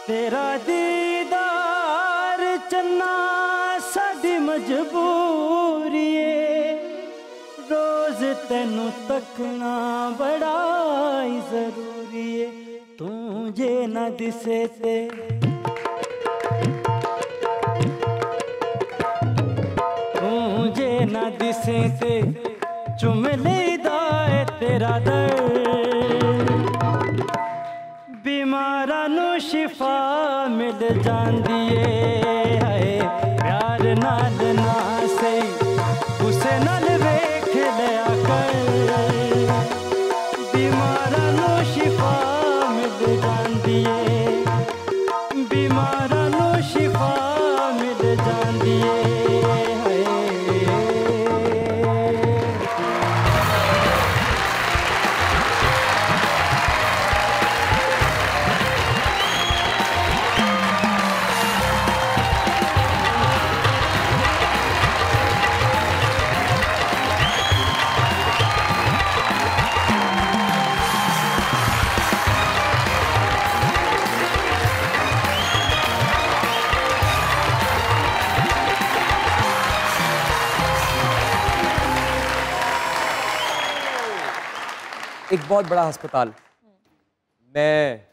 तेरा दीदार चन्ना साडी मजबूरी है, रोज तेनू तकना बड़ा ही जरूरी है। तू जे ना दिसे ते ना दिसे से चुम लेदा है तेरा दर्द, बीमारा नू शिफा मिल जांदी है। प्यार नाल ना सही उसे नाल वेख लिया कर, बीमारा नू शिफा मिल जांदी है, बीमारा नू शिफा मिल जांदी है। एक बहुत बड़ा अस्पताल। मैं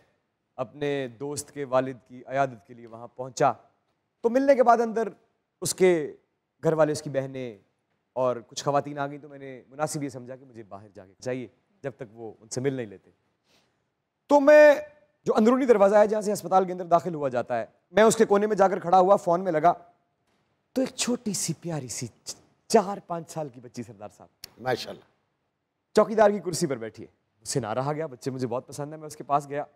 अपने दोस्त के वालिद की अयादत के लिए वहाँ पहुँचा, तो मिलने के बाद अंदर उसके घर वाले, उसकी बहनें और कुछ ख़वातीन आ गई, तो मैंने मुनासिब ये समझा कि मुझे बाहर जाके चाहिए जब तक वो उनसे मिल नहीं लेते। तो मैं जो अंदरूनी दरवाज़ा है जहाँ से अस्पताल के अंदर दाखिल हुआ जाता है, मैं उसके कोने में जाकर खड़ा हुआ, फ़ोन में लगा, तो एक छोटी सी प्यारी सी 4-5 साल की बच्ची, सरदार साहब माशाल्लाह, चौकीदार की कुर्सी पर बैठी है। उससे ना रहा गया, बच्चे मुझे बहुत पसंद है। मैं उसके पास गया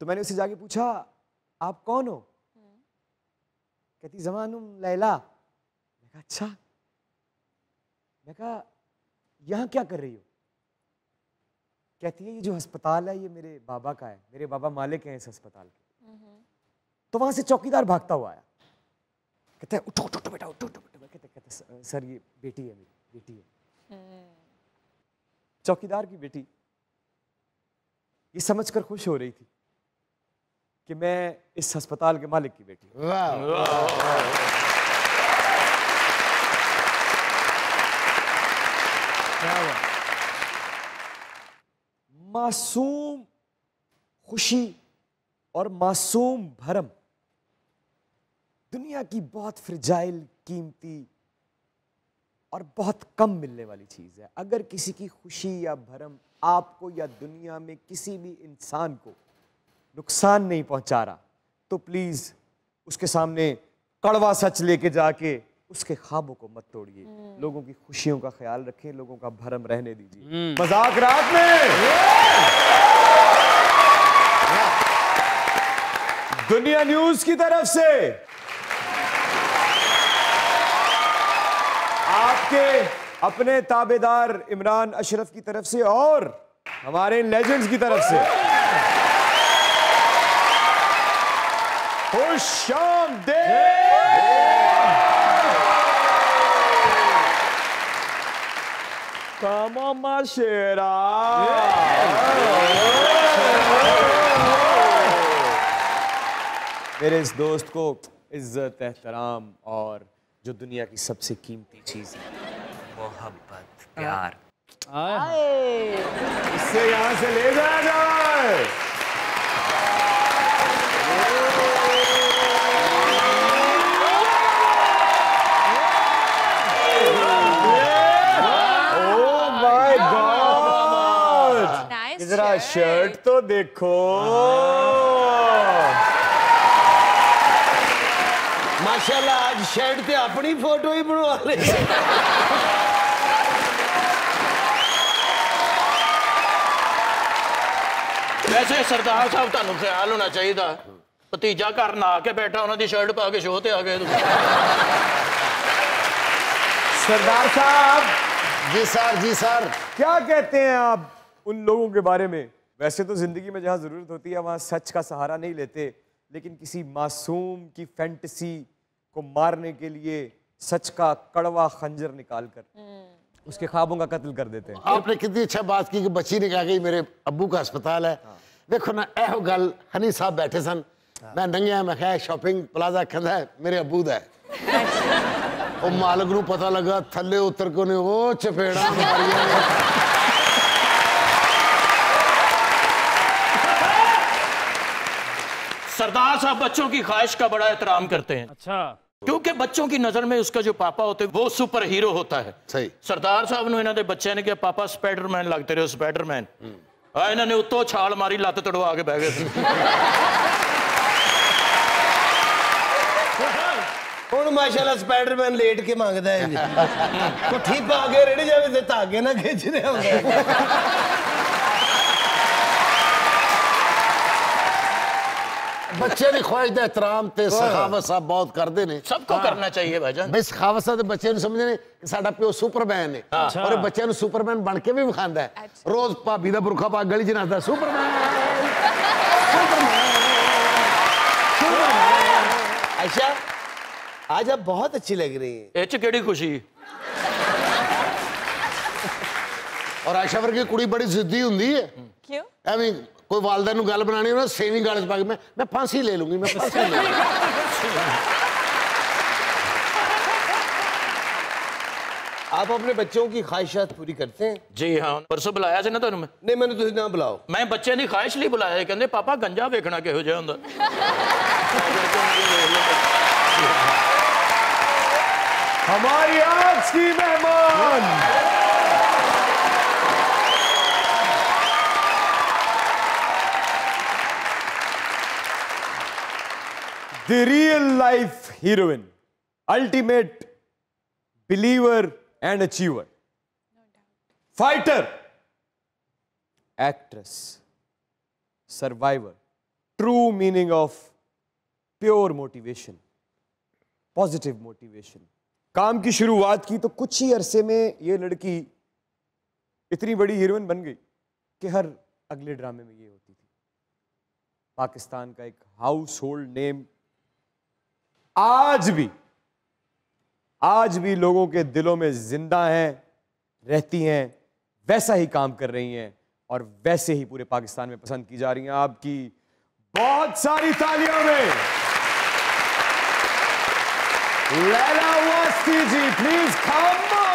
तो मैंने उससे जाके पूछा, आप कौन हो? कहती ज़मानुम लैला। मैं कहा अच्छा। मैं कहा यहाँ क्या कर रही हो? कहती है ये जो अस्पताल है ये मेरे बाबा का है, मेरे बाबा मालिक हैं इस अस्पताल के। तो वहां से चौकीदार भागता हुआ आया, कहते हैं उठो उठो बेटा, उठो उठो बेटा। कहते सर ये बेटी है, मेरी बेटी है। चौकीदार की बेटी ये समझकर खुश हो रही थी कि मैं इस अस्पताल के मालिक की बेटी हूं। मासूम खुशी और मासूम भरम दुनिया की बहुत फ्रिजाइल, कीमती और बहुत कम मिलने वाली चीज़ है। अगर किसी की खुशी या भरम आपको या दुनिया में किसी भी इंसान को नुकसान नहीं पहुंचा रहा, तो प्लीज़ उसके सामने कड़वा सच लेके जाके उसके ख्वाबों को मत तोड़िए। लोगों की खुशियों का ख्याल रखें, लोगों का भरम रहने दीजिए। मजाक रात में दुनिया न्यूज़ की तरफ से आपके अपने ताबेदार इमरान अशरफ की तरफ से और हमारे लेजेंड्स की तरफ से खुशामदीद। कामा शेरा मेरे इस दोस्त को इज्जत, एहतराम और जो दुनिया की सबसे कीमती चीज है, मोहब्बत, प्यार, इससे यहाँ से ले जाया जाए। ओह माय गॉड, जरा शर्ट तो देखो। माशाल्लाह, आज शर्ट पे अपनी फोटो ही बनवा रही है। वैसे सरदार साहब ਤੁਹਾਨੂੰ ख्याल होना चाहिए भतीजा घर ना आके बैठा उन्होंने शर्ट पा के शो ते आ गए। सरदार साहब। जी सर, जी सर। क्या कहते हैं आप उन लोगों के बारे में? वैसे तो जिंदगी में जहाँ जरूरत होती है वहाँ सच का सहारा नहीं लेते, लेकिन किसी मासूम की फैंटेसी को मारने के लिए सच का कड़वा खंजर निकालकर उसके ख्वाबों का कत्ल कर देते हैं। आपने कितनी अच्छा बात की कि बच्ची ने कहा कि मेरे अब्बू का अस्पताल है। देखो ना एहो गल हनी साहब बैठे सन मैं नंगिया मैं कहा शॉपिंग प्लाजा कहता है मेरे अबू दा वो मालक नूं पता लगा थल्ले उतर को ने वो चपेड़ा मारिया सरदार साहब बच्चों की ख्वाहिश का बड़ा एहतराम करते हैं। अच्छा, क्योंकि बच्चों की नजर में उसका जो पापा होते हैं वो सुपर हीरो होता है। सही सरदार साहब ने इन्होंने बच्चे ने कहा पापा स्पाइडरमैन लगते रहे स्पाइडरमैन इन्होंने उत्तों छाल मारी लत तड़वा के बह गए ਹੁਣ ਮਾਸ਼ਾਅੱਲਾ ਸਪਾਈਡਰਮੈਨ ਲੇਟ ਕੇ ਮੰਗਦਾ ਹੈ ਜੀ ਕੋਠੀ ਪਾ ਕੇ ਰੜ ਜਾਵੇ ਤੇ ਧਾਗੇ ਨਾ ਖਿੱਚਦੇ ਹੁੰਦੇ ਬੱਚੇ ਦੀ ਖੁਆਇਸ਼ ਦਾ ਇhtਰਾਮ ਤੇ ਸਖਾਵਤ ਸਾਹਿਬ ਬਹੁਤ ਕਰਦੇ ਨੇ सबको करना चाहिए भाईजान। ਬਈ ਸਖਾਵਤ ਸਾਹਿਬ ਦੇ ਬੱਚੇ ਨੂੰ ਸਮਝਦੇ ਨੇ ਕਿ ਸਾਡਾ ਪਿਓ ਸੁਪਰਮੈਨ ਹੈ ਔਰ ਇਹ ਬੱਚਿਆਂ ਨੂੰ ਸੁਪਰਮੈਨ ਬਣ ਕੇ ਵੀ ਵਿਖਾਉਂਦਾ ਹੈ ਰੋਜ਼ ਭਾਬੀ ਦਾ ਬੁਰਖਾ ਪਾ ਗਲੀ 'ਚ ਨੱਚਦਾ ਸੁਪਰਮੈਨ आयशा आज आप बहुत अच्छी लग रही हैं ਇਹ ਚ ਕਿਹੜੀ खुशी और आयशा वर्गी कुड़ी बड़ी जिद्दी हुंदी है क्यों? ਐਵੇਂ कोई वालदा ਨੂੰ ਗੱਲ ਬਣਾਣੀ ਹੋਵੇ ਸੇਵਿੰਗ ਗਾਲ 'ਚ ਪਾ ਕੇ मैं फांसी ले लूंगी मैं फांसी ले लूंगी आप अपने बच्चों की ख्वाहिशात पूरी करते हैं जी हाँ परसों बुलाया ਸੀ ਨਾ ਤੁਹਾਨੂੰ ਮੈਂ नहीं मैंने तुझे ना बुलाओ ਮੈਂ ਬੱਚੇ ਦੀ ख्वाहिश ਲਈ ਬੁਲਾਇਆ ਕਹਿੰਦੇ ਪਾਪਾ ਗੰਜਾ ਵੇਖਣਾ ਕਿਹੋ ਜਿਹਾ ਹੁੰਦਾ हमारी आज की मेहमान the real life heroine, ultimate believer and achiever, fighter, actress, survivor, true meaning of pure motivation, positive motivation. काम की शुरुआत की तो कुछ ही अरसे में ये लड़की इतनी बड़ी हीरोइन बन गई कि हर अगले ड्रामे में ये होती थी। पाकिस्तान का एक हाउस होल्ड नेम, आज भी लोगों के दिलों में जिंदा हैं, रहती हैं, वैसा ही काम कर रही हैं और वैसे ही पूरे पाकिस्तान में पसंद की जा रही हैं। आपकी बहुत सारी तालियों में लैला वास्ती जी, प्लीज कम ऑन।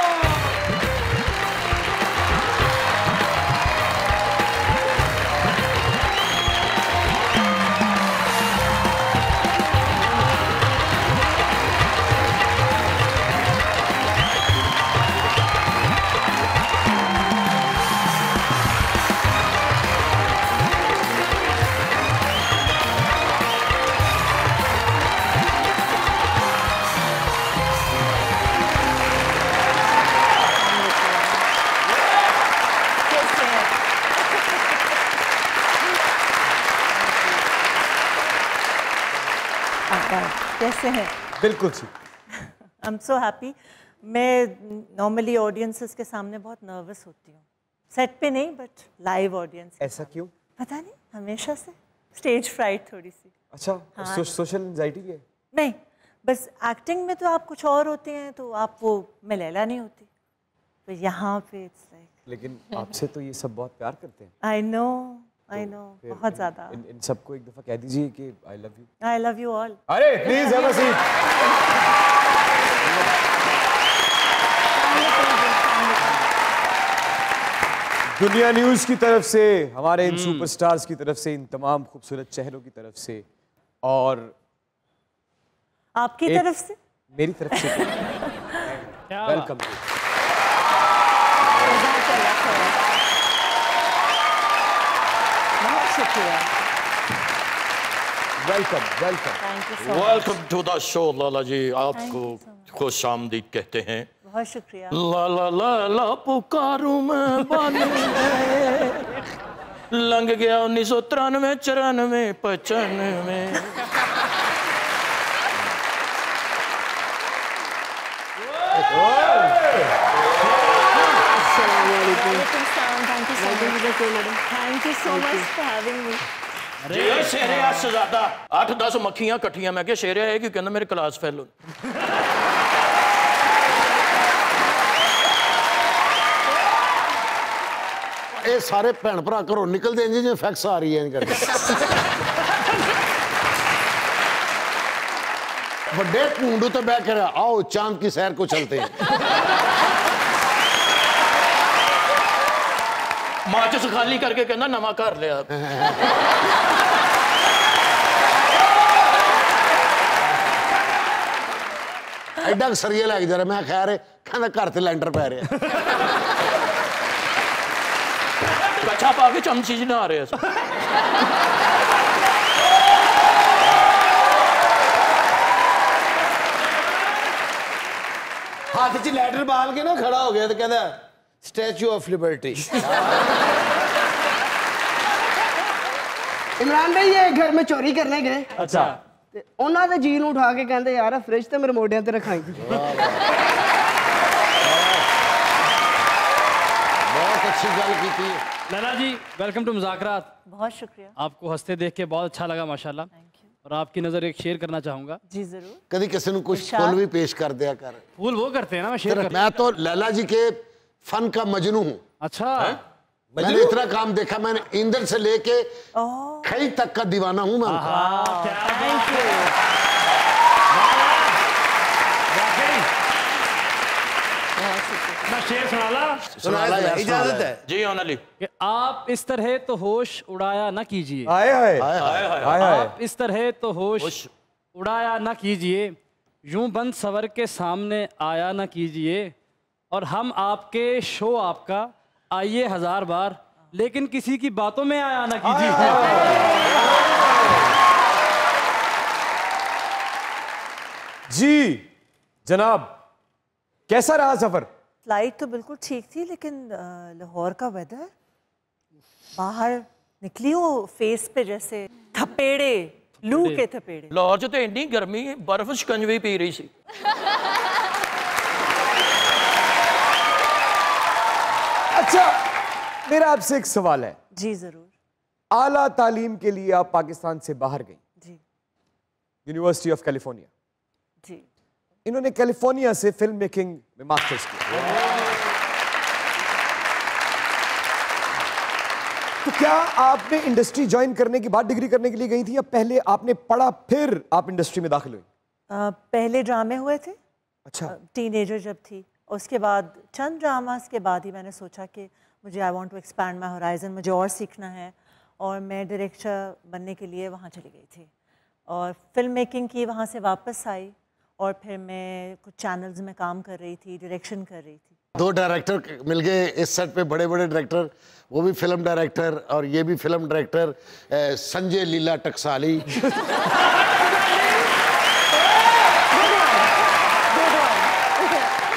कैसे हैं? बिल्कुल ठीक। I am so happy. मैं नॉर्मली ऑडियंसेस के सामने बहुत नर्वस होती हूँ, सेट पे नहीं बट लाइव ऑडियंस। ऐसा क्यों? पता नहीं, हमेशा से स्टेज फ्राइट थोड़ी सी। अच्छा, हाँ। सोशल एंजाइटी भी है? नहीं, बस एक्टिंग में तो आप कुछ और होते हैं, तो आप वो मैं लैला नहीं होती, तो यहाँ पे इट्स लाइक। लेकिन आपसे तो ये सब बहुत प्यार करते हैं। आई नो, बहुत ज्यादा। इन सबको एक दफा कह दीजिए कि I love you. I love you all. अरे प्लीज हैव अ सीट। दुनिया न्यूज की तरफ से, हमारे इन सुपरस्टार्स की तरफ से, इन तमाम खूबसूरत चेहरों की तरफ से और आपकी तरफ से, मेरी तरफ से वेलकम। बहुत शुक्रिया। Welcome welcome. Thank you so much. Welcome to the show Lala ji, आपको खुश आमदीद कहते हैं। बहुत शुक्रिया। ला ला ला ला पुकारूं मैं बानी लंघ गया 1993 94 95। Thank you so much for having me. जे शेरे शहजादा 8-10 मक्खियां कट्ठियां, मैं क्या शेरे है कि कहना मेरे क्लास फेलो। ये सारे भैन भरा घरों निकलते हैं जिवें फैक्स आ रही है करके बड़े घूंडू तो बह कर आओ चांद की सैर को चलते हैं। माचिस खाली करके कहना नवा घर लिया। एडा सरिया लैके जा रहा मैं खैर कहना घर से लैंटर पै रहा कच्छा पा के चमची च नहा रहे हाथ च लैटर बाल के ना खड़ा हो गया तो कहता स्टैचू ऑफ लिबर्टी। इमरान भाई ये घर में चोरी करने गए अच्छा ਤੇ ਉਹਨਾਂ ਦੇ ਜੀ ਨੂੰ ਉਠਾ ਕੇ ਕਹਿੰਦੇ ਯਾਰ ਫ੍ਰਿਜ ਤੇ ਮੇਰੇ ਮੋਢਿਆਂ ਤੇ ਰਖਾਈ बहुत अच्छी गल की थी। लैला जी वेलकम टू मुज़ाकरात। बहुत शुक्रिया। आपको हंसते देख के बहुत अच्छा लगा माशाल्लाह। और आपकी नज़र एक शेयर करना चाहूँगा। जी जरूर। कभी किसी को कुछ फूल भी पेश कर दिया कर। फूल वो करते हैं ना, मैं शेयर करता मैं तो लैला जी के फन का मजनू हूँ। अच्छा मैंने इतना काम देखा, मैंने ईंधन से लेके खई तक का दीवाना हूँ मैं। Thank you. मैं शेर सुनाला इजाजत है जी ऑन अली कि आप इस तरह तो होश उड़ाया न कीजिए। आए हाय आप इस तरह तो होश उड़ाया न कीजिए, यूं बंद सवर के सामने आया न कीजिए। और हम आपके शो आपका आइए 1000 बार, लेकिन किसी की बातों में आया ना कीजिए। जी जनाब, कैसा रहा सफर? फ्लाइट तो बिल्कुल ठीक थी, लेकिन लाहौर का वेदर, बाहर निकली हूँ फेस पे जैसे थपेड़े, लू के थपेड़े। लाहौर च तो इन्नी गर्मी बर्फ शिकंजवी पी रही सी। अच्छा, मेरा आपसे एक सवाल है। जी जरूर। आला तालीम के लिए आप पाकिस्तान से बाहर गई, जी यूनिवर्सिटी ऑफ कैलिफोर्निया। जी। इन्होंने कैलिफोर्निया से फिल्म मेकिंग में मास्टर्स किया। तो क्या आपने इंडस्ट्री ज्वाइन करने के बाद डिग्री करने के लिए गई थी, या पहले आपने पढ़ा फिर आप इंडस्ट्री में दाखिल हुई? पहले ड्रामे हुए थे। अच्छा। टीनेजर जब थी, उसके बाद चंद ड्रामास के बाद ही मैंने सोचा कि मुझे I want to expand my horizon, मुझे और सीखना है, और मैं डायरेक्टर बनने के लिए वहाँ चली गई थी और फिल्म मेकिंग की, वहाँ से वापस आई और फिर मैं कुछ चैनल्स में काम कर रही थी, डायरेक्शन कर रही थी। 2 डायरेक्टर मिल गए इस सेट पे, बड़े बड़े डायरेक्टर, वो भी फिल्म डायरेक्टर और ये भी फिल्म डायरेक्टर, संजय लीला टकसाली।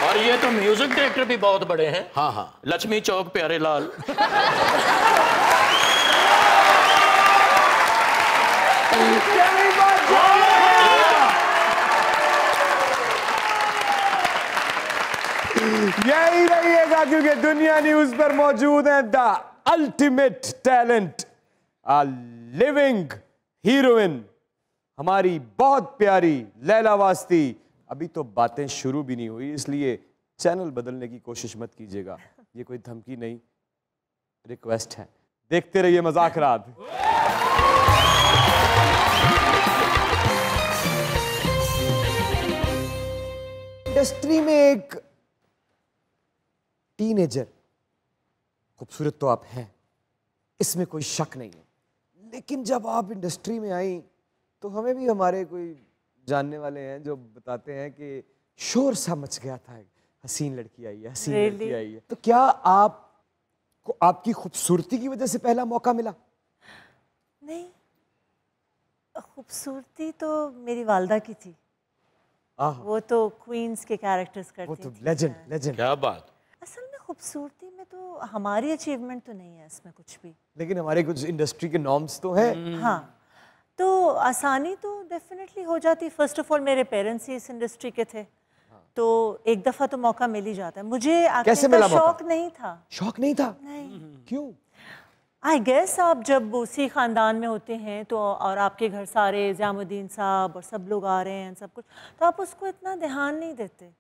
और ये तो म्यूजिक डायरेक्टर भी बहुत बड़े हैं। हाँ हाँ, लक्ष्मी चौक प्यारे लाल। यही रहिएगा, क्योंकि दुनिया न्यूज पर मौजूद है the ultimate talent, living heroine, हमारी बहुत प्यारी लैला वास्ती। अभी तो बातें शुरू भी नहीं हुई, इसलिए चैनल बदलने की कोशिश मत कीजिएगा, ये कोई धमकी नहीं, रिक्वेस्ट है। देखते रहिए मज़ाकरात। इंडस्ट्री में एक टीनेजर, खूबसूरत तो आप हैं, इसमें कोई शक नहीं है, लेकिन जब आप इंडस्ट्री में आई तो हमें भी हमारे कोई जानने वाले हैं जो बताते हैं कि शोर सा मच गया था, हसीन लड़की आई है, हसीन लड़की आई है। तो क्या आपको आपकी खूबसूरती की वजह से पहला मौका मिला? नहीं, खूबसूरती तो मेरी वालदा की थी, वो तो क्वींस के कैरेक्टर्स करती वो तो थी। Legend legend. क्या बात। असल में खूबसूरती में तो हमारी अचीवमेंट तो नहीं है इसमें कुछ भी, लेकिन हमारे कुछ इंडस्ट्री के नॉर्म्स तो हैं। हाँ, तो आसानी तो डेफिनेटली हो जाती। फर्स्ट ऑफ ऑल मेरे पेरेंट्स ही इस इंडस्ट्री के थे, तो एक दफ़ा तो मौका मिल ही जाता है। मुझे कैसे एक्टिंग मिला का मौका? शौक नहीं था। शौक नहीं था? नहीं। क्यों? आई गेस आप जब उसी ख़ानदान में होते हैं तो, और आपके घर सारे ज़ियामुद्दीन साहब और सब लोग आ रहे हैं सब कुछ, तो आप उसको इतना ध्यान नहीं देते,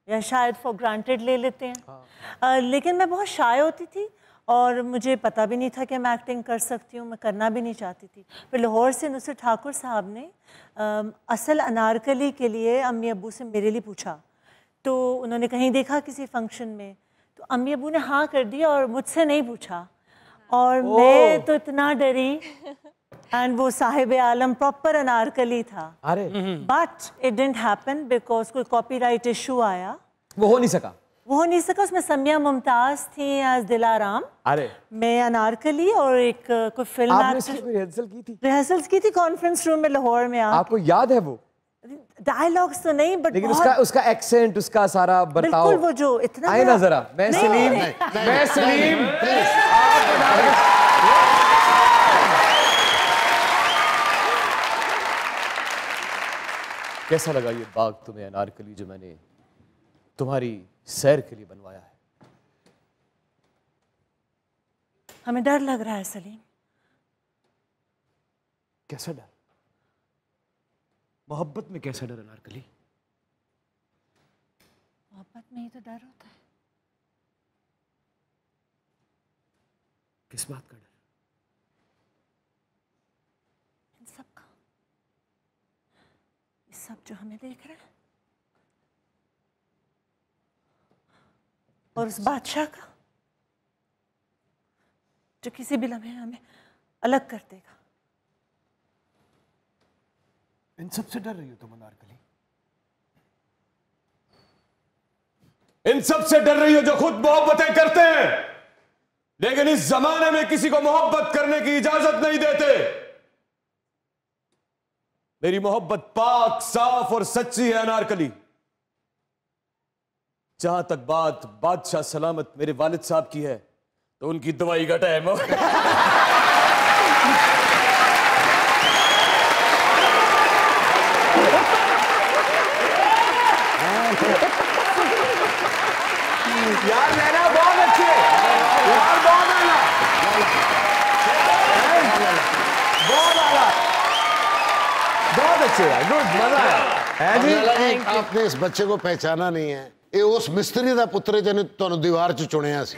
या शायद फॉर ग्रांटेड ले लेते हैं। लेकिन मैं बहुत शाय होती थी और मुझे पता भी नहीं था कि मैं एक्टिंग कर सकती हूँ, मैं करना भी नहीं चाहती थी। फिर लाहौर से नुसरत ठाकुर साहब ने असल अनारकली के लिए अम्मी अब्बू से मेरे लिए पूछा, तो उन्होंने कहीं देखा किसी फंक्शन में, तो अम्मी अब्बू ने हाँ कर दिया और मुझसे नहीं पूछा। और मैं तो इतना डरी, एंड वो साहिब आलम प्रॉपर अनारकली था। अरे but it didn't happen because कोई कॉपीराइट इशू आया, वो हो नहीं सका। वो हो नहीं सका। उसमें समिया मुमताज थी एज दिलाराम, अरे मैं अनारकली और एक कोई फिल्म आपने इसकी रिहर्सल की थी? रिहर्सल्स की थी कॉन्फ्रेंस रूम में लाहौर में। आपको याद है वो डायलॉग्स तो नहीं, बट लेकिन उसका एक्सेंट, उसका सारा बर्ताव, बिल्कुल वो जो इतना आए ना जरा। मैं सलीम कैसा लगा ये बाग तुम्हें अनारकली जो मैंने तुम्हारी सैर के लिए बनवाया है? हमें डर लग रहा है सलीम। कैसा डर? मोहब्बत में कैसा डर अनारकली? मोहब्बत में ही तो डर होता है। किस बात का डर? इन सब का, ये सब जो हमें देख रहे हैं, और उस बादशाह का जो किसी भी लम्हे हमें अलग कर देगा। इन सब से डर रही हो तुम अनारकली? इन सब से डर रही हो जो खुद मोहब्बतें करते हैं लेकिन इस जमाने में किसी को मोहब्बत करने की इजाजत नहीं देते। मेरी मोहब्बत पाक, साफ और सच्ची है अनारकली। जहां तक बात बादशाह सलामत मेरे वालिद साहब की है तो उनकी दवाई का टाइम हो। यार मेरा बहुत अच्छे यार, बहुत आला, बहुत आला, बहुत अच्छे यार, गुड, मजा आया। आपने इस बच्चे को पहचाना नहीं है, ये उस मिस्त्री का पुत्र जिन्हें तुहानू दीवार च चुनिया सी।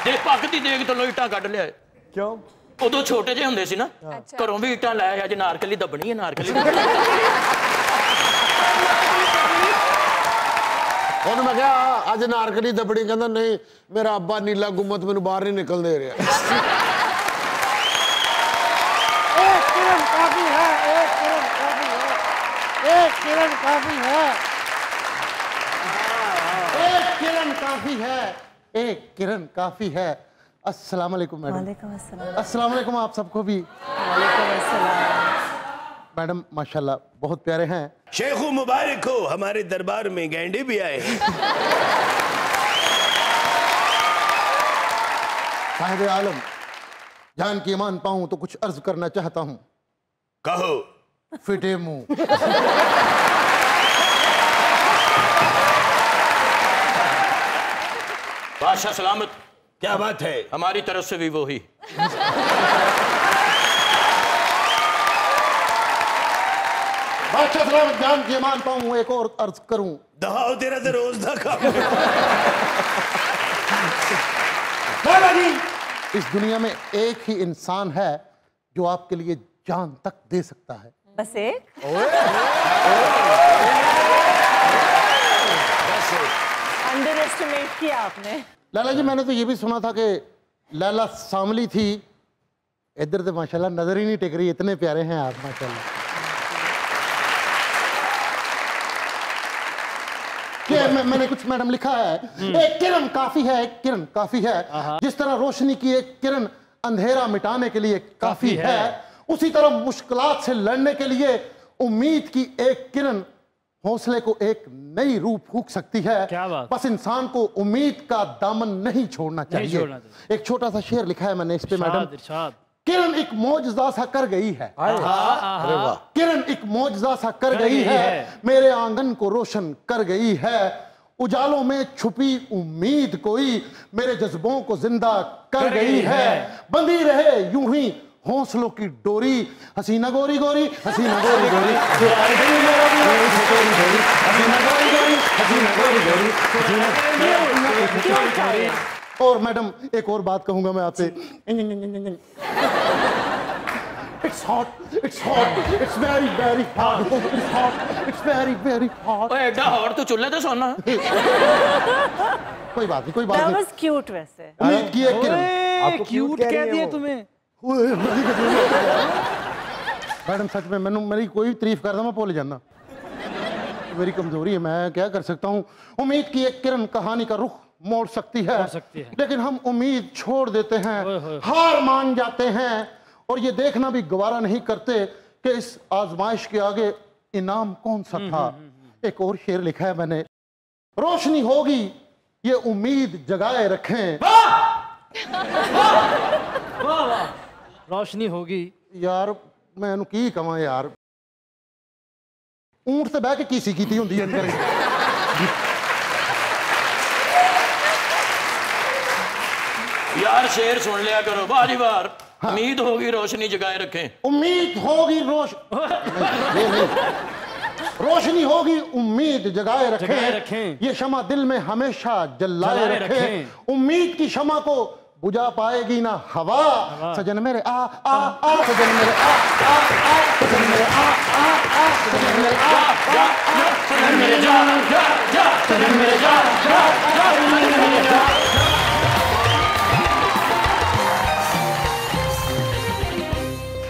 देख पक दी देख तो ईटा कढ़ लिया। क्यों? उदों छोटे ਜਿਹੇ ਹੁੰਦੇ ਸੀ ਨਾ, ਘਰੋਂ ਵੀ ईटा लाया ਅੱਜ नारकली दबनी है, नारकली ਉਹਨੂੰ ਮੈਂ ਕਿਹਾ ਅੱਜ ਨਾਰਕਲੀ ਦਬੜੀ, ਕਹਿੰਦਾ ਨਹੀਂ ਮੇਰਾ ਅੱਬਾ ਨੀਲਾ ਗੁੰਮਤ ਮੈਨੂੰ ਬਾਹਰ ਨਹੀਂ ਨਿਕਲ ਦੇ ਰਿਹਾ। एक किरण काफी है, एक किरण काफी है, एक किरण काफी है, एक किरण काफी है, एक किरण काफी है। अस्सलाम वालेकुम मैडम। वालेकुम अस्सलाम। अस्सलाम वालेकुम आप सबको भी। वालेकुम अस्सलाम। मैडम माशाल्लाह बहुत प्यारे हैं। शेखू मुबारक हो, हमारे दरबार में गैंडे भी आए। साहिब आलम, जान की ईमान पाऊं तो कुछ अर्ज करना चाहता हूं। कहो। फिटे मुंह। बादशाह सलामत। क्या बात है? हमारी तरफ से भी वही। बादशाह सलामत, जान की ईमान पाऊं एक और अर्ज करूं। दहाओ तेरा तो रोज दा काम। इस दुनिया में एक ही इंसान है जो आपके लिए जान तक दे सकता है। बस एक? अंडर एस्टिमेट किया आपने। लैला जी, मैंने तो ये भी सुना था कि लैला सामली थी, इधर तो माशाल्लाह नजर ही नहीं टिक रही, इतने प्यारे हैं आप माशाल्लाह। मैंने कुछ मैडम लिखा है, एक किरण काफी है, एक किरण काफी है। जिस तरह रोशनी की एक किरण अंधेरा मिटाने के लिए काफी है, उसी तरह मुश्किलात से लड़ने के लिए उम्मीद की एक किरण हौसले को एक नई रूप फूंक सकती है। क्या बात। बस इंसान को उम्मीद का दामन नहीं छोड़ना चाहिए। एक छोटा सा शेर लिखा है मैंने इस पे मैडम। किरण एक मौजज़ा सा कर गई है। अरे वाह। किरण एक मौजज़ा सा कर गई है, मेरे आंगन को रोशन कर गई है। उजालों में छुपी उम्मीद कोई मेरे जज्बों को जिंदा कर गई है। बंधी रहे यूं ही हौसलों की डोरी, हसीना गोरी गोरी, हसीना गोरी गोरी, हसीना गोरी गोरी, हसीना गोरी गोरी, हसीना गोरी गोरी, हसीना गोरी। और मैडम एक और बात कहूंगा मैं आपसे, It's hot, it's hot, it's very very hot, it's hot, it's very very hot। ओए एडा हॉट तो चूल्हे तो सोना। कोई बात नहीं, कोई बात That नहीं। was cute वैसे। उम्मीद की है किरण। आपको क्यूट कह कह रही है दिया वो। तुम्हें। मैडम सच में मैंने मेरी कोई तारीफ करता मैं भूल जाना, मेरी कमजोरी है, मैं क्या कर सकता हूँ। उम्मीद की एक किरण कहानी का रुख मोड़ सकती है, लेकिन हम उम्मीद छोड़ देते हैं, हार मान जाते हैं और ये देखना भी गवारा नहीं करते कि इस आजमाइश के आगे इनाम कौन सा था। एक और शेर लिखा है मैंने, रोशनी होगी ये उम्मीद जगाए रखें। रोशनी होगी। यार मैं की कमा यार, ऊंट से बह के की सीखी थी होंगी अंदर। यार शेर सुन लिया करो बारी बार। उम्मीद होगी रोशनी जगाए रखें। उम्मीद होगी रोशनी होगी उम्मीद जगाए रखें, ये शमा दिल में हमेशा जलाए रखें। उम्मीद की शमा को बुझा पाएगी ना हवा, सजन मेरे आ आ आ, सजन मेरे आ आ आ, सजन मेरे आ आ आ, सजन मेरे आ आ आ, सजन मेरे जा जा जा, सजन मेरे जा जा जा, सजन मेरे जा।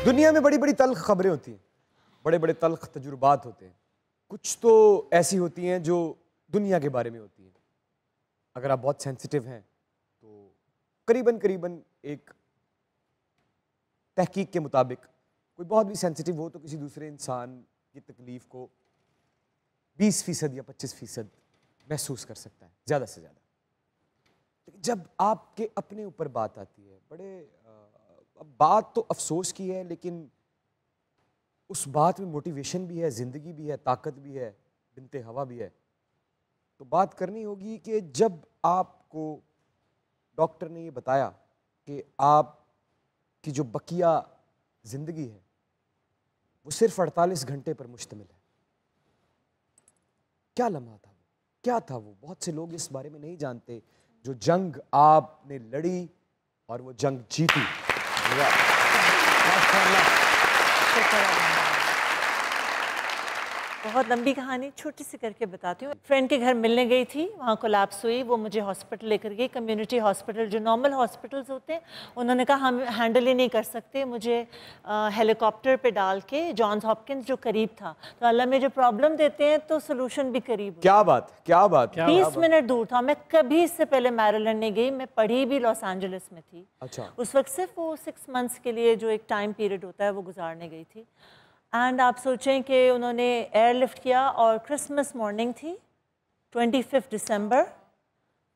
दुनिया में बड़ी बड़ी तल्ख खबरें होती हैं, बड़े बड़े तल्ख तजुर्बात होते हैं। कुछ तो ऐसी होती हैं जो दुनिया के बारे में होती हैं। अगर आप बहुत सेंसिटिव हैं तो करीबन करीबन एक तहकीक के मुताबिक कोई बहुत भी सेंसिटिव हो तो किसी दूसरे इंसान की तकलीफ़ को 20% या 25% महसूस कर सकता है, ज़्यादा से ज़्यादा। लेकिन जब आपके अपने ऊपर बात आती है, अब बात तो अफसोस की है, लेकिन उस बात में मोटिवेशन भी है, ज़िंदगी भी है, ताकत भी है, बिनते हवा भी है। तो बात करनी होगी कि जब आपको डॉक्टर ने ये बताया कि आपकी जो बकिया ज़िंदगी है वो सिर्फ 48 घंटे पर मुश्तमिल है, क्या लम्हा था वो, क्या था वो? बहुत से लोग इस बारे में नहीं जानते। जो जंग आपने लड़ी और वो जंग जीती। बहुत लंबी कहानी, छोटी सी करके बताती हूँ। फ्रेंड के घर मिलने गई थी, वहाँ कोलैप्स हुई, वो मुझे हॉस्पिटल लेकर गई, कम्युनिटी हॉस्पिटल, जो नॉर्मल हॉस्पिटल्स होते हैं। उन्होंने कहा हम हैंडल ही नहीं कर सकते, मुझे हेलीकॉप्टर पे डाल के जॉन्स हॉपकिंस जो करीब था, तो अल्लाह में जो प्रॉब्लम देते हैं तो सोल्यूशन भी करीब। क्या बात, क्या बात। 20 मिनट दूर था, मैं कभी इससे पहले मैरीलैंड नहीं गई, मैं पढ़ी भी लॉस एंजलिस में थी। अच्छा। उस वक्त सिर्फ वो 6 मंथ्स के लिए जो एक टाइम पीरियड होता है वो गुजारने गई थी। एंड आप सोचें कि उन्होंने एयरलिफ्ट किया और क्रिसमस मॉर्निंग थी 25 दिसंबर,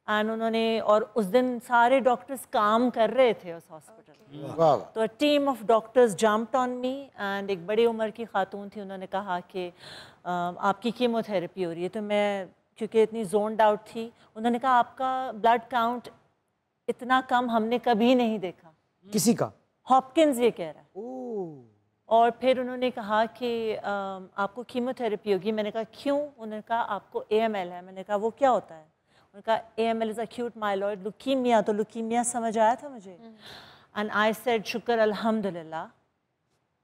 एंड उन्होंने, और उस दिन सारे डॉक्टर्स काम कर रहे थे उस हॉस्पिटल। तो team of doctors jumped on me, and एक बड़ी उम्र की खातून थी, उन्होंने कहा कि आपकी कीमोथेरेपी हो रही है। तो मैं क्योंकि इतनी जोन्ड आउट थी, उन्होंने कहा आपका ब्लड काउंट इतना कम हमने कभी नहीं देखा। किसी का? हॉपकिंस ये कह रहा है। और फिर उन्होंने कहा कि आपको कीमोथेरेपी होगी। मैंने कहा क्यों? उन्होंने कहा आपको AML है। मैंने कहा वो क्या होता है? उन्होंने कहा AML is acute myeloid leukaemia. तो लुकीमिया समझ आया था मुझे। एंड आई सेड शुक्र अल्हम्दुलिल्लाह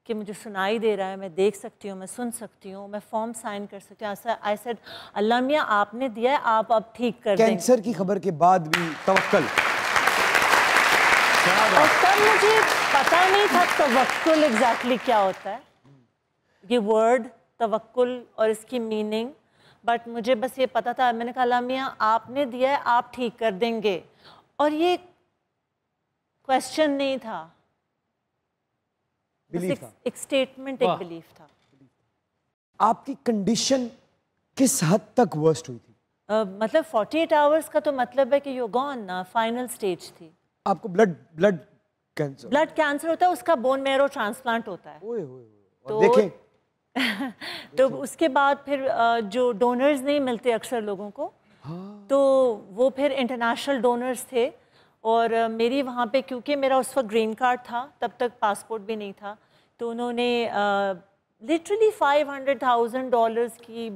कि मुझे सुनाई दे रहा है, मैं देख सकती हूँ, मैं सुन सकती हूँ, मैं फॉर्म साइन कर सकती हूँ। आई सेड अल्लाह मियाँ आपने दिया है, आप अब ठीक कर देंगे। कैंसर की खबर के बाद भी तवक्कल। और तब मुझे पता नहीं था तवक्कुल एग्जैक्टली क्या होता है, ये वर्ड तवक्कुल और इसकी मीनिंग, बट मुझे बस ये पता था। मैंने कहा अल्लाह मियाँ आपने दिया है, आप ठीक कर देंगे। और ये क्वेश्चन नहीं था, एक स्टेटमेंट, एक बिलीफ था। आपकी कंडीशन किस हद तक वर्स्ट हुई थी? मतलब 48 आवर्स का तो मतलब है कि यू गॉन ना, फाइनल स्टेज थी। आपको ब्लड कैंसर होता है, उसका बोन मैरो ट्रांसप्लांट होता है। तो देखें तो उसके बाद फिर जो डोनर्स नहीं मिलते अक्सर लोगों को, तो वो फिर इंटरनेशनल डोनर्स थे और मेरी वहाँ पे क्योंकि मेरा उस वक्त ग्रीन कार्ड था, तब तक पासपोर्ट भी नहीं था, तो उन्होंने लिटरली $500,000 की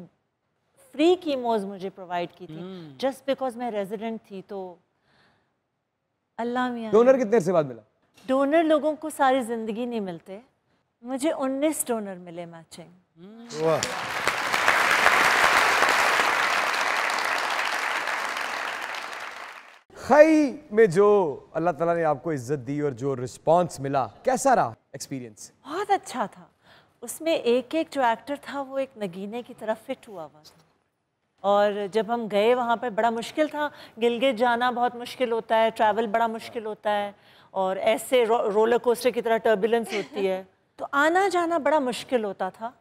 फ्री कीमोज मुझे प्रोवाइड की थी, जस्ट बिकॉज मैं रेजिडेंट थी। तो अल्लाह मियां। डोनर कितने देर से बाद मिला? डोनर लोगों को सारी ज़िंदगी नहीं मिलते, मुझे 19 डोनर मिले मैचिंग। वाह। खई में जो अल्लाह ताला ने आपको इज्जत दी और जो रिस्पांस मिला, कैसा रहा एक्सपीरियंस? बहुत अच्छा था। उसमें एक एक जो एक्टर था वो एक नगीने की तरफ फिट हुआ था। और जब हम गए वहाँ पर बड़ा मुश्किल था, गिलगित जाना बहुत मुश्किल होता है, ट्रैवल बड़ा मुश्किल होता है, और ऐसे रोलर कोस्टर की तरह टर्बुलेंस होती है, तो आना जाना बड़ा मुश्किल होता था।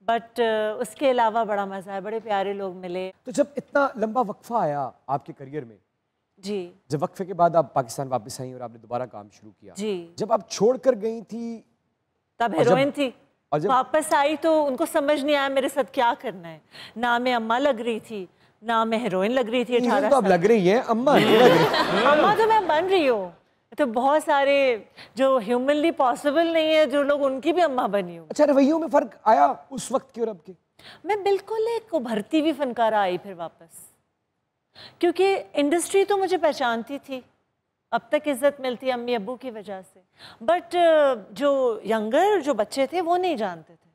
बट उसके अलावा बड़ा मज़ा है, बड़े प्यारे लोग मिले। तो जब इतना लंबा वक्फा आया आपके करियर में, जी, जब वक्फे के बाद आप पाकिस्तान वापस आई और आपने दोबारा काम शुरू किया, जी, जब आप छोड़कर गई थी तब हीरोइन थी, और जब वापस आई तो उनको समझ नहीं आया मेरे साथ क्या करना है। ना मैं अम्मा लग रही थी, ना मैं हीरोइन लग रही थी। 18 तो आप लग रही हैं अम्मा, नहीं लग रही। अम्मा तो मैं बन रही हूँ, तो बहुत सारे जो ह्यूमनली पॉसिबल नहीं है, जो लोग उनकी भी अम्मा बनी हूँ। अच्छा, रवैयों में फर्क आया उस वक्त के और अब के? मैं बिल्कुल एक उभरती हुई फनकारा आई फिर वापस, क्योंकि इंडस्ट्री तो मुझे पहचानती थी, अब तक इज्जत मिलती है अम्मी अब्बू की वजह से, बट जो यंगर जो बच्चे थे वो नहीं जानते थे।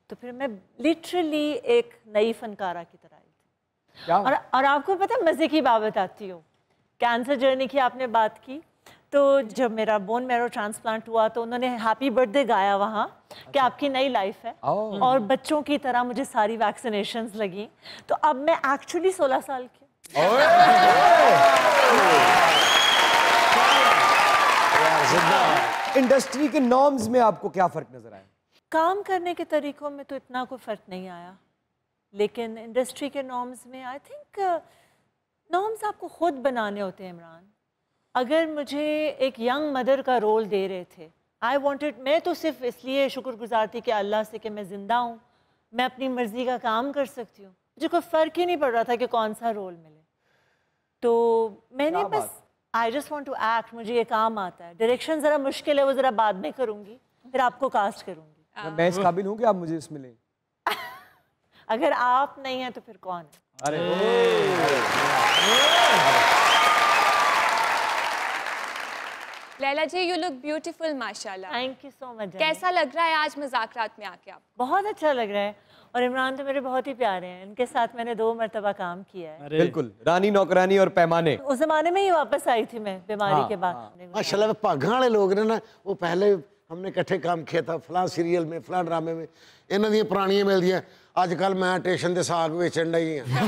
तो फिर मैं लिटरली एक नई फनकारा की तरह आई थी। और आपको पता है मज़े की बात बताती हूँ, कैंसर जर्नी की आपने बात की, तो जब मेरा बोन मैरो ट्रांसप्लांट हुआ तो उन्होंने हैप्पी बर्थडे गाया वहाँ कि आपकी नई लाइफ है, और बच्चों की तरह मुझे सारी वैक्सीनेशंस लगी। तो अब मैं एक्चुअली 16 साल की। इंडस्ट्री के नॉर्म्स में आपको क्या फर्क नजर आया? काम करने के तरीकों में तो इतना कोई फर्क नहीं आया, लेकिन इंडस्ट्री के नॉर्म्स में आई थिंक नॉर्म्स आपको खुद बनाने होते हैं। इमरान, अगर मुझे एक यंग मदर का रोल दे रहे थे, आई वांटेड, मैं तो सिर्फ इसलिए शुक्रगुजार थी कि अल्लाह से कि मैं ज़िंदा हूँ, मैं अपनी मर्ज़ी का काम कर सकती हूँ, मुझे कोई फ़र्क ही नहीं पड़ रहा था कि कौन सा रोल मिले। तो मैंने बस I just want to act, मुझे ये काम आता है। डायरेक्शन ज़रा मुश्किल है, वो ज़रा बाद में करूँगी, फिर आपको कास्ट करूँगी। मैं इस काबिल हूँ कि आप मुझे इसमें लें? अगर आप नहीं हैं तो फिर कौन है? अरे लैला जी, यू लुक ब्यूटीफुल माशाल्लाह। Thank you so much. कैसा लग रहा है आज मज़ाकरात में आके आप? बहुत अच्छा लग रहा है, और इमरान तो मेरे बहुत ही प्यारे हैं, इनके साथ मैंने 2 मरतबा काम किया है। बिल्कुल, रानी नौकरानी और पैमाने। उस जमाने में ही वापस आई थी मैं बीमारी के बाद। माशाल्लाह भागां वाले लोग ने ना, वो पहले हमने इकट्ठे काम किया था, फलां सीरियल में, फलां ड्रामे में, इन्हां दी पुरानियां मिलदियां। अजकल मैं स्टेशन ते साग बेचण डई हां।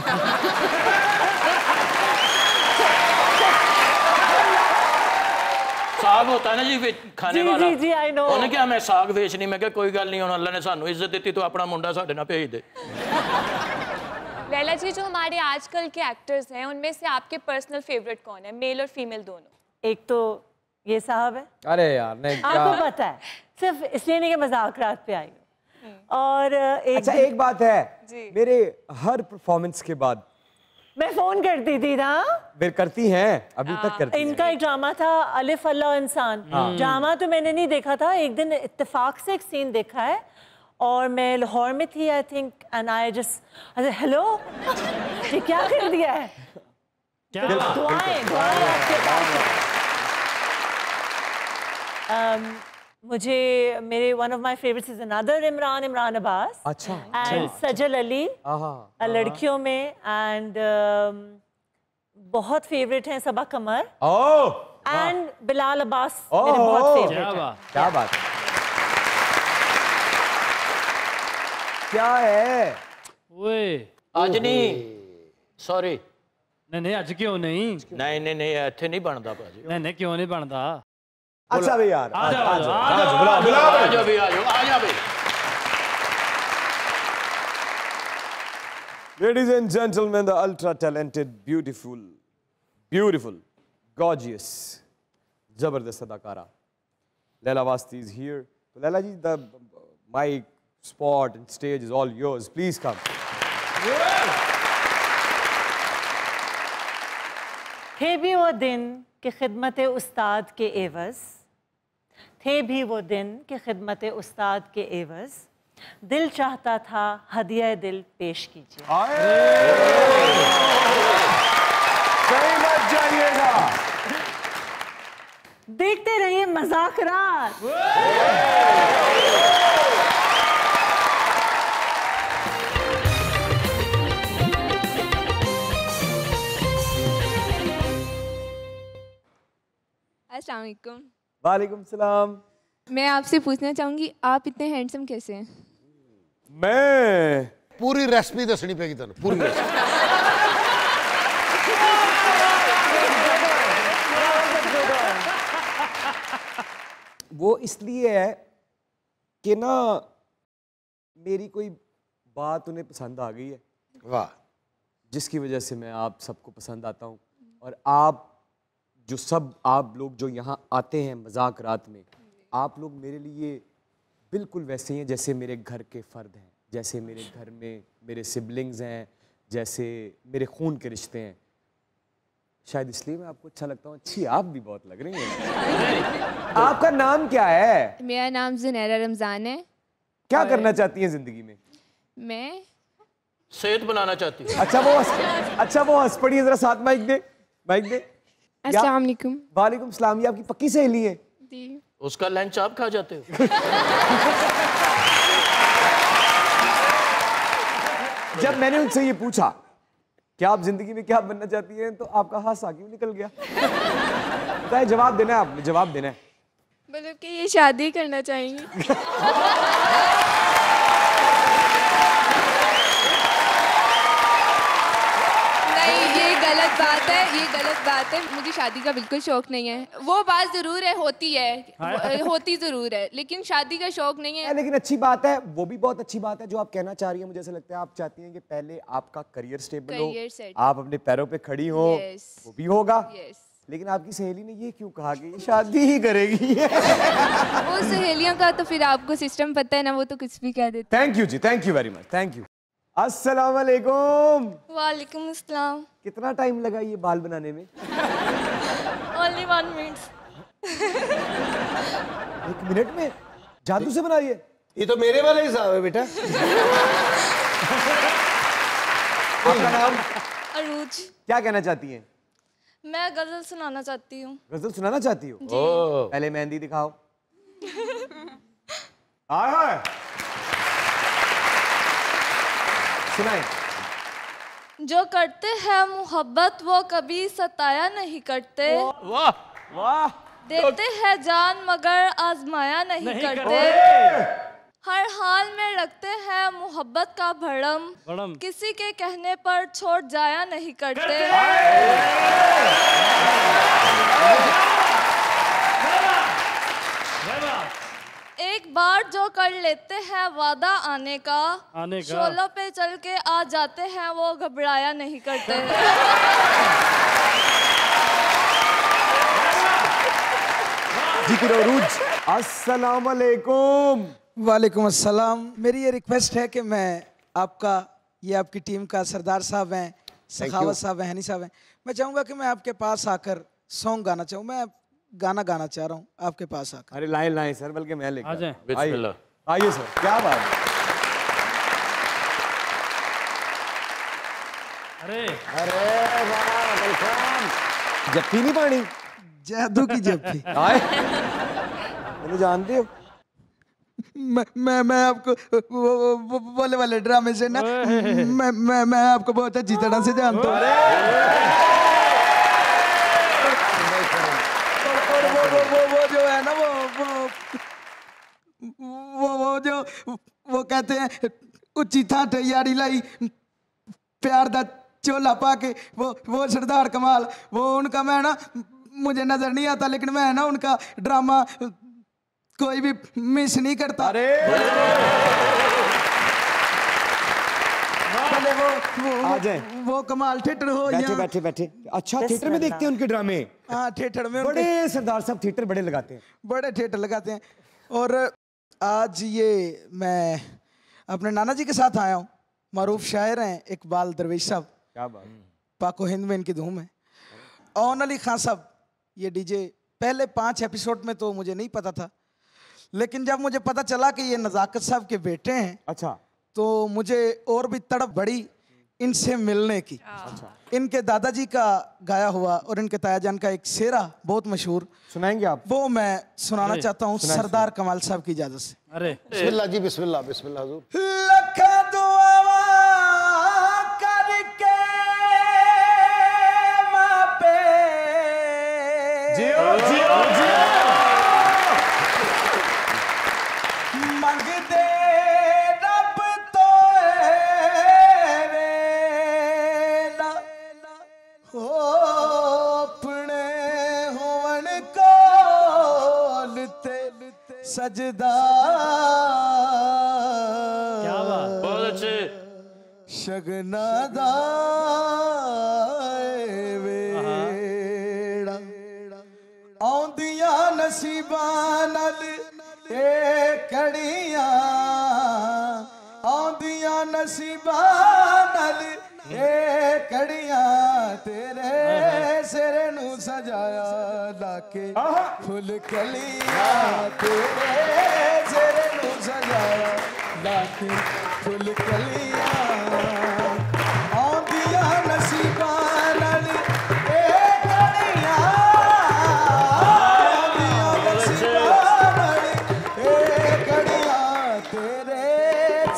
साग होता है ना जी खाने जी, वाला। जी, जी, I know। उन्हें क्या मैं साग बेचनी, मैं क्या कोई गल नहीं, अल्लाह ने सानू इज्जत दी तो अपना मुंडा साडे नाल भेज दे। लैला जी, जो हमारे आजकल के एक्टर्स हैं उनमें से आपके पर्सनल फेवरेट कौन है, मेल और फीमेल दोनों? एक तो ये साहब है। अरे यार नहीं, आपको पता है, सिर्फ इसलिए नहीं कि मजाकरात पे आई हूँ। और अच्छा एक बात है, मेरे हर परफॉर्मेंस के बाद मैं फोन करती थी ना, फिर करती हैं, अभी तक करती हैं। इनका एक ड्रामा था अलिफ अल्लाह इंसान, ड्रामा तो मैंने नहीं देखा था, एक दिन इत्तेफाक से एक सीन देखा है, और मैं लाहौर में थी I think, and I just hello, ये क्या कर दिया है? दुआएं दुआएं आपके पास। मुझे मेरे one of my favourites is another Imran Abbas, अच्छा, एंड सजल अली लड़कियों में, एंड बहुत फेवरेट हैं सबा कमर, एंड बिलाल अब्बास मेरे बहुत फेवरेट हैं। क्या बात, क्या है? आज नहीं, सॉरी, नहीं आज क्यों नहीं? नहीं इत्थे नहीं बनदा भाजी। नहीं क्यों नहीं बनदा? अच्छा भाई यार, आ जाओ भी, आ जाओ भी। Ladies and gentlemen, the ultra talented, beautiful, gorgeous, जबरदस्त अदाकारा लैला वास्ती is here. So Laila ji, the mic, spot and stage is all yours. Please come. है भी वो दिन कि खिदमत उस्ताद के एवज़, थे भी वो दिन कि खिदमत उस्ताद के एवज़, दिल चाहता था हदिया दिल पेश कीजिए। सही मत जाइएगा। देखते रहिए मज़ाक रात। अस्सलाम वालेकुम। वालेकुम सलाम। मैं आपसे पूछना चाहूँगी, आप इतने हैंडसम कैसे हैं? मैं पूरी रेसिपी दसनी पेगी तेन, पूरी रेसिपी। वो इसलिए है कि ना मेरी कोई बात उन्हें पसंद आ गई है, वाह, जिसकी वजह से मैं आप सबको पसंद आता हूँ। और आप लोग जो यहाँ आते हैं मजाक रात में, आप लोग मेरे लिए बिल्कुल वैसे ही हैं जैसे मेरे घर के फ़र्द हैं, जैसे मेरे घर में मेरे सिबलिंग्स हैं, जैसे मेरे खून के रिश्ते हैं। शायद इसलिए मैं आपको अच्छा लगता हूँ। अच्छी आप भी बहुत लग रही हैं। आपका नाम क्या है? मेरा नाम ज़ुनैरा रमज़ान है। क्या करना चाहती हैं ज़िंदगी में? मैं सेहत बनाना चाहती हूँ। अच्छा वो हंस पड़ी है, जरा साथ माइक दे, माइक दे। अस्सलाम वालेकुम। वालेकुम सलाम। ये आपकी पक्की सहेली है? जी। उसका लंच आप खा जाते हो? जब मैंने उनसे ये पूछा कि आप जिंदगी में क्या बनना चाहती हैं, तो आपका हाथ क्यों निकल गया? बताए, जवाब देना है आपने, जवाब देना है। मतलब कि ये शादी करना चाहेंगी? नहीं, ये गलत बात है, ये गलत बात है। मुझे शादी का बिल्कुल शौक नहीं है। वो बात जरूर है, होती है, होती जरूर है, लेकिन शादी का शौक नहीं है। लेकिन अच्छी बात है, वो भी बहुत अच्छी बात है जो आप कहना चाह रही हैं। मुझे ऐसा लगता है आप चाहती हैं कि पहले आपका करियर स्टेबल हो, आप अपने पैरों पे खड़ी हो। वो भी होगा, लेकिन आपकी सहेली ने ये क्यों कहा कि ये शादी ही करेगी? वो सहेलियों का तो फिर आपको सिस्टम पता है ना, वो तो कुछ भी कह देते। थैंक यू जी, thank you very much, thank you. अस्सलाम वालेकुम। वालेकुम अस्सलाम। कितना टाइम लगा ये बाल बनाने में? Only 1 minute। 1 मिनट में जादू से बना रही है? ये तो मेरे वाला हिसाब है बेटा। आपका नाम? अरूज। क्या कहना चाहती हैं? मैं गजल सुनाना चाहती हूँ। गजल सुनाना चाहती हो? पहले मेहंदी दिखाओ। आए सुनाए। जो करते हैं मोहब्बत वो कभी सताया नहीं करते। वाह वाह। देते हैं जान मगर आजमाया नहीं करते। हर हाल में रखते हैं मोहब्बत का भरम, किसी के कहने पर छोड़ जाया नहीं करते। एक बार जो कर लेते हैं वादा आने का, शोलों पे चल के आ जाते हैं वो घबराया नहीं करते। अस्सलाम वालेकुम। वालेकुम अस्सलाम। मेरी ये रिक्वेस्ट है कि मैं आपका, ये आपकी टीम का सरदार साहब हैं, सखावत साहब हैं, हनी साहब हैं, मैं चाहूँगा कि मैं आपके पास आकर सॉन्ग गाना चाहूँ। मैं गाना गाना चाह रहा हूँ आपके पास आकर। अरे लाइन लाइन सर, बल्कि मैं लेकर बिस्मिल्लाह। आइए सर, क्या बात है। अरे जप्पी नहीं पानी, जादू की जप्पी। मैंने जानते हो मैं आपको वो बोले वाले ड्रामे से ना, मैं आपको बहुत अच्छी तरह से जानता हूँ। वो जो है ना, वो जो वो कहते हैं उच्ची ठाठ यारी लाई प्यार दा चोला पाके, वो सरदार कमाल, वो उनका मैं ना, मुझे नजर नहीं आता, लेकिन मैं ना उनका ड्रामा कोई भी मिस नहीं करता। अरे वो कमाल थिएटर हो। बैठे बैठे बैठे। अच्छा, थिएटर में देखते हैं उनके ड्रामे? हाँ, थिएटर में बड़े सरदार साहब थिएटर बड़े लगाते हैं, बड़े थिएटर लगाते हैं। और आज ये मैं अपने नाना जी के साथ आया हूँ, मारूफ शायर हैं इकबाल दरवेश साहब। क्या बात। पाको हिंद में इनकी धूम है। ओन अली खान साहब ये डीजे। पहले 5 एपिसोड में तो मुझे नहीं पता था, लेकिन जब मुझे पता चला कि ये नज़ाकत साहब के बेटे हैं, अच्छा, तो मुझे और भी तड़प बढ़ी इनसे मिलने की। इनके दादाजी का गाया हुआ और इनके ताया जान का एक शेरा बहुत मशहूर सुनाएंगे आप? वो मैं सुनाना चाहता हूँ सरदार कमाल साहब की इजाजत से। अरे बिस्मिल्लाह जी, बिस्मिल्लाह बिस्मिल्लाह हुजूर। लखा दुआ करके माँ पे जियो जियो जियो मंग दे रब तो वेला हो अपने होवन कोलते सजदा। क्या बात, बहुत अच्छे। शगना दा वेड़ा आउंदियां नसीबां नाल ए कड़ियां, आउंदियां नसीबां नाल ए कड़ियां तेरे सिर नू सजाया लाके फुल कलियां, तेरे सिर नू सजाया लाके फुल कलियां आउंदियां नसीबां नाल ए कड़ियां, आउंदियां नसीबां नाल ए कड़ियां तेरे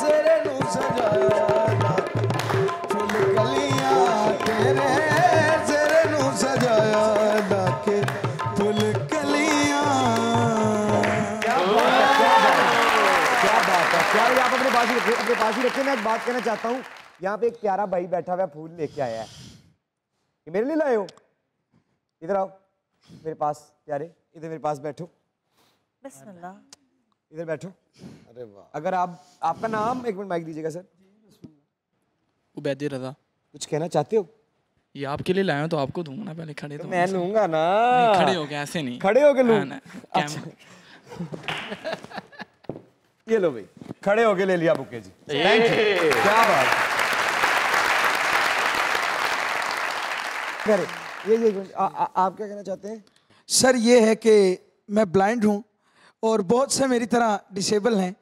सिर नू सजाया फुल कलियां, तेरे सिर नू सजाया लाके फुल कलियां। क्या बात है, क्या ये आप अपने पास ही रखिए, अपने पास ही रखिए। मैं एक बात कहना चाहता हूँ, यहाँ पे एक प्यारा भाई बैठा हुआ है, फूल लेके आया है। ये मेरे लिए लाए हो? इधर आओ मेरे पास प्यारे, इधर मेरे पास बैठो। बिस्मिल्लाह। इधर बैठो। अरे वाह। अगर आप, आपका नाम, एक मिनट माइक दीजिएगा सर। उबैदी रजा। कुछ कहना चाहते हो? ये आपके लिए लाया हूं तो आपको दूंगा ना, पहले खड़े तो मैं लूंगा ना। नहीं, खड़े हो गए, ऐसे नहीं। खड़े हो के लूं? अच्छा। ये लो भाई, खड़े होके ले लिया बुके जी। Thank you. क्या बात। ये आप क्या कहना चाहते हैं? सर ये है कि मैं ब्लाइंड हूँ और बहुत से मेरी तरह डिसेबल हैं,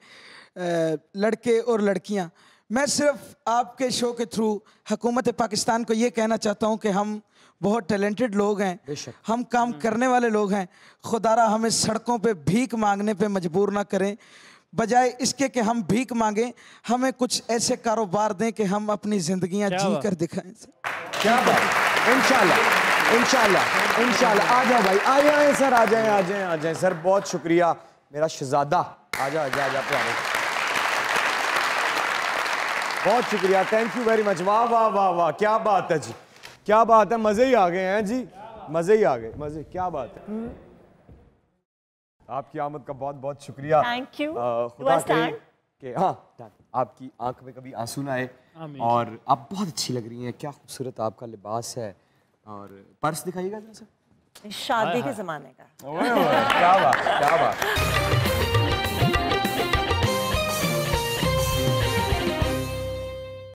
लड़के और लड़कियाँ। मैं सिर्फ आपके शो के थ्रू हुकूमत पाकिस्तान को ये कहना चाहता हूँ कि हम बहुत टैलेंटेड लोग हैं, हम काम करने वाले लोग हैं। खुदारा हमें सड़कों पे भीख मांगने पे मजबूर ना करें, बजाय इसके कि हम भीख मांगें हमें कुछ ऐसे कारोबार दें कि हम अपनी जिंदगियां जी कर दिखाएं। क्या बात। इंशाल्लाह इंशाल्लाह इंशाल्लाह। आ जाओ भाई, आ जाए सर, आ जाए आ जाए आ जाए सर। बहुत शुक्रिया मेरा शहजादा। आ जाओ आ जाओ आ जाओ। बहुत शुक्रिया, थैंक यू वेरी मच। वाह वाह वाह वाह, क्या बात है जी, क्या बात है। मजे ही आ गए हैं जी, मजे ही आ गए, मजे। क्या बात है। आपकी आमद का बहुत बहुत शुक्रिया। Thank you. खुदा करे कि हाँ आपकी आंख में कभी आंसू ना आए। और आप बहुत अच्छी लग रही हैं, क्या खूबसूरत आपका लिबास है। और पर्स दिखाइएगा जरा सा। शादी के जमाने का। क्या बात क्या बात।